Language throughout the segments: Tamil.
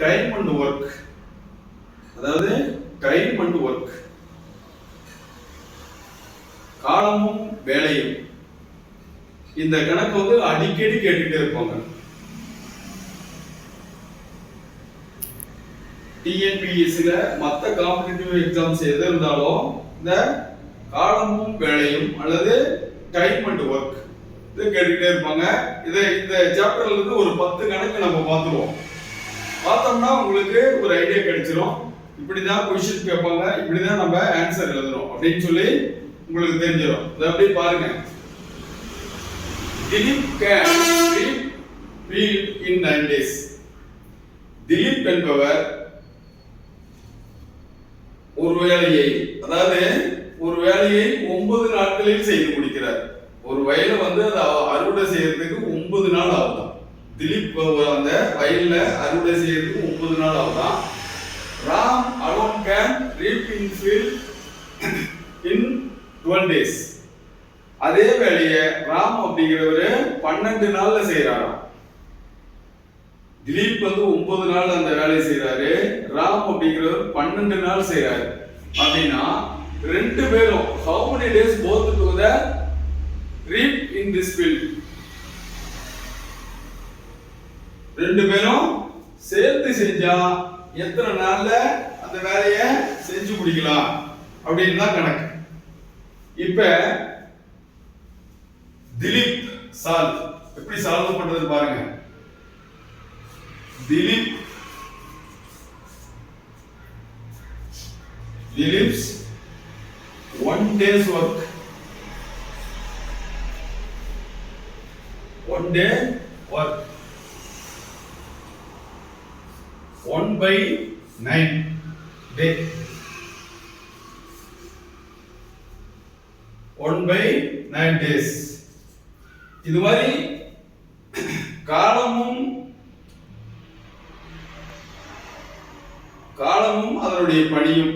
டைம் அண்ட் ஒர்க், அதாவது டைம் அண்ட் ஒர்க், காலமும் வேலையும். இந்த கணக்கு வந்து அடிக்கடி கேட்டுட்டே இருப்பாங்க. டிஎன்பிஎஸ்சில மற்ற காம்படிட்டிவ் எக்ஸாம்ஸ் எது இருந்தாலும் இந்த காலமும் வேலையும் அல்லது டைம் அண்ட் ஒர்க் இது கேட்டுக்கிட்டே இருப்பாங்க. இந்த சாப்டர்ல இருந்து ஒரு 10 கணக்கு நம்ம பார்த்துருவோம். பார்த்தோம்னா உங்களுக்கு ஒரு ஐடியா கிடைச்சிரும். இப்படிதான் கொஸ்டின் கேட்பாங்க, இப்படிதான் நம்ம ஆன்சர் எழுதணும் அப்படின்னு சொல்லி உங்களுக்கு தெரிஞ்சிடும். இதை அப்படியே பாருங்க. Dilip can reap field in 9 days. Dilip என்பவர் ஒரு வேலையை, அதாவது ஒரு வேலையை 9 நாட்களில் செய்து முடிக்கிறார். ஒரு வயலை வந்து அதை அறுவடை செய்யறதுக்கு 9 நாள் ஆகுதான். திலீப் அந்த வயல்ல அறுவடை செய்யறதுக்கு 9 நாள் ஆகுதான். Ram alone can reap in field in 12 days. அதே வேலையை ராம் அப்படிங்கிறவரு 12 நாள்ல செய்யறாராம். திலீப் வந்து 9 நாள் அந்த வேலையை செய்யறாரு, ராம் அப்படிங்கிறவர் 12 நாள் செய்யறாரு. அப்படின்னா ரெண்டு பேரும் how many days both together reap in this field? ரெண்டு பேரும் சேர்த்து செஞ்சா எத்தனை நாள்ல அந்த வேலையை செஞ்சு முடிக்கலாம் அப்படின்னு தான் கணக்கு. இப்ப திலீப் சால்வ் எப்படி சால்வ் பண்றது பாருங்க. Dilip's 1 day's work, 1 day work 1/9 day, 1/9 days. இது மாதிரி காலமும் அதனுடைய பணியும்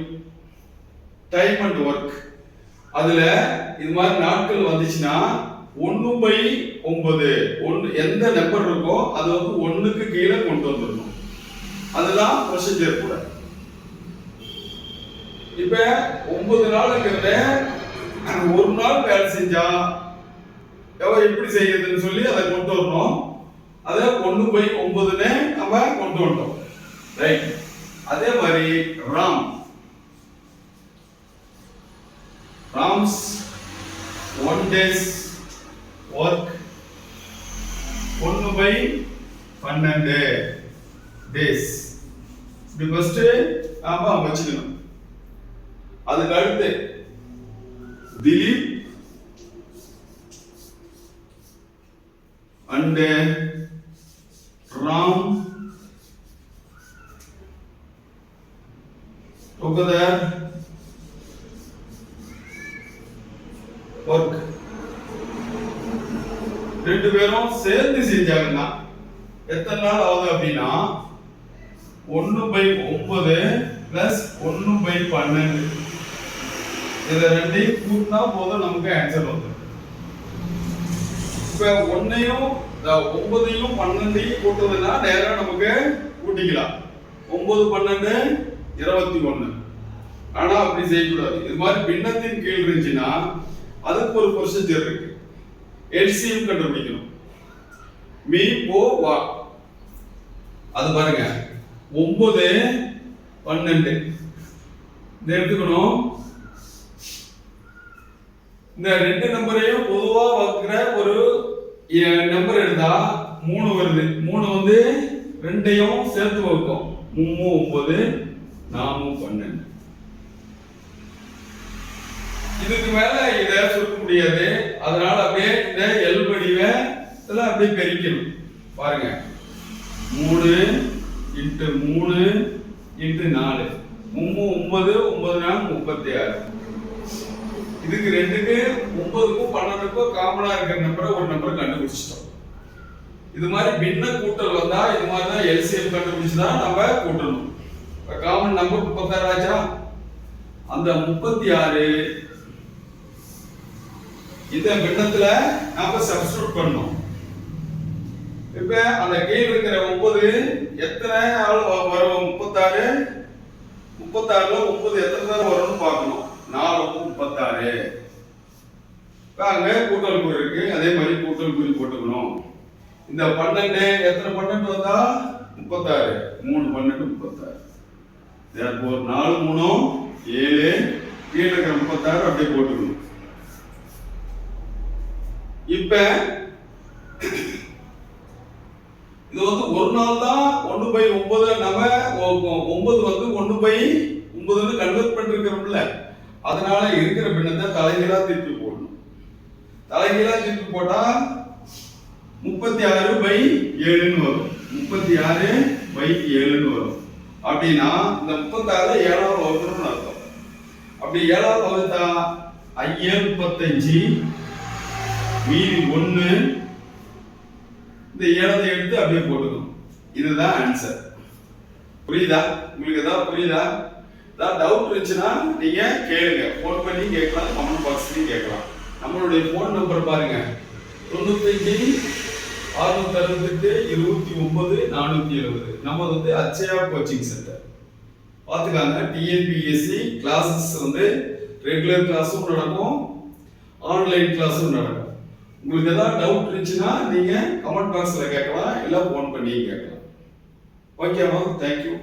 டைம் அண்ட் ஒர்க், அதுல இது மாதிரி நாட்கள் வந்துச்சுன்னா 1/9 எந்த நம்பர் இருக்கோ அது வந்து 1க்கு கீழே கொண்டு வந்துடணும். அதுதான் ப்ரொசீஜர் கூட. இப்ப 9 நாளுங்கிறத ஒரு நாள் வேலை செஞ்சா எப்படி செய்யறதுன்னு சொல்லி அதை கொண்டு வரணும். அதை 1/9 நம்ம கொண்டு வந்தோம், ரைட்? அதே மாதிரி ராம்ஸ் 1 day's work 1/12 days. இப்படி ஃபர்ஸ்ட் நாம வச்சுக்கணும். அதுக்கு அடுத்து Dilip and Ram together work. ரெண்டு பேரும் சேர்ந்து செஞ்சாங்கன்னா எத்தனை நாள் ஆகுது அப்படின்னா 1/9 பிளஸ் 1/12. இதை ரெண்டையும் கூட்டினா போதும் நமக்கு ஆன்சர் வந்துடும். இப்ப 1ஐயும் 9ஐயும் 12ஐயும் கூட்டுறதுன்னா நேரா நமக்கு கூட்டிக்கலாம். 9 12 21. ஆனா அப்படி செய்யக்கூடாது. இது மாதிரி பின்னத்தின் கீழ் இருந்துச்சுன்னா அதுக்கு ஒரு ப்ரொசீஜர் இருக்கு. எல்சிஎம் கண்டுபிடிக்கணும். மீ போ வா, அது பாருங்க 9 12 இதை எடுத்துக்கணும். இந்த ரெண்டு நம்பரையும் பொதுவா வைக்கிற ஒரு நம்பர் எடுத்தா 3 வருது. 3 வந்து ரெண்டையும் சேர்த்து வைக்கும். 3 9 4 12. இதுக்கு மேல இத சுருக்க முடியாது. அதனால அப்படியே இந்த எல் வடிவை இதெல்லாம் அப்படியே பெருக்கணும். பாருங்க 3 × 3 × 4 9 9 36. இதுக்கு ரெண்டுக்கு 9க்கும் 12க்கும் காமனா இருக்கிற நம்பரை ஒரு நம்பர் கண்டுபிடிச்சிட்டோம். இது மாதிரி பின்ன கூட்டல் வந்தா இது மாதிரி தான் எல்சிஎம் கண்டுபிடிச்சு தான் நம்ம கூட்டணும். காமன் நம்பர் 36 ஆச்சா? அந்த 36 இந்த பின்னத்துல நாம சப்ஸ்டிட்யூட் பண்ணோம். இப்ப அந்த கீழ இருக்கிற 9 எத்தனை ஆள் வரும் 36 36ல 9 எத்தனை தான் வரும்னு பார்க்கணும் 4 36 அங்க கூட்டல் குறி இருக்கு அதே மாதிரி கூட்டல் குறி போட்டுக்கணும் இந்த 12 எத்தனை 12 வந்தா 36 3 12 36 therefore 4 3 7 கீழ இருக்கிற 36 அப்படியே போட்டுக்கணும் இப்ப இது வந்து ஒரு நாள் தான் 1/9 நம்ம 9 வந்து 1/9 கன்வெர்ட் பண்ணிருக்கிறோம்ல அதனால இருக்கிற பின்னத்தை தலைகீழா திருப்பி போடணும் தலைகீழா திருப்பி போட்டா 36/7 வரும் 36/7 வரும் அப்படின்னா இந்த 36 7ஆவது வகுக்கணும்னு அர்த்தம் அப்படி 7ஆவது வகுத்தா 35 மீதி 1 இந்த 7 எடுத்து அப்படியே போட்டுக்கணும் இதுதான் ஆன்சர் புரியுதா உங்களுக்கு ஏதாவது புரியுதா ஏதாவது டவுட் இருந்துச்சுன்னா நீங்க கேளுங்க ஃபோன் பண்ணி கேட்கலாம் கமெண்ட் பாக்ஸ்லயும் கேட்கலாம் நம்மளுடைய ஃபோன் நம்பர் பாருங்க 95 668 29 470 நம்ம வந்து அச்சயா கோச்சிங் சென்டர் பாத்துக்காங்க டிஎன்பிஎஸ்சி கிளாஸஸ் வந்து ரெகுலர் கிளாஸும் நடக்கும் ஆன்லைன் கிளாஸும் நடக்கும் உங்களுக்கு ஏதாவது டவுட் இருந்துச்சுன்னா நீங்க கமெண்ட் பாக்ஸ்ல கேட்கலாம் இல்ல ஃபோன் பண்ணி கேட்கலாம் ஓகேவா தேங்க்யூ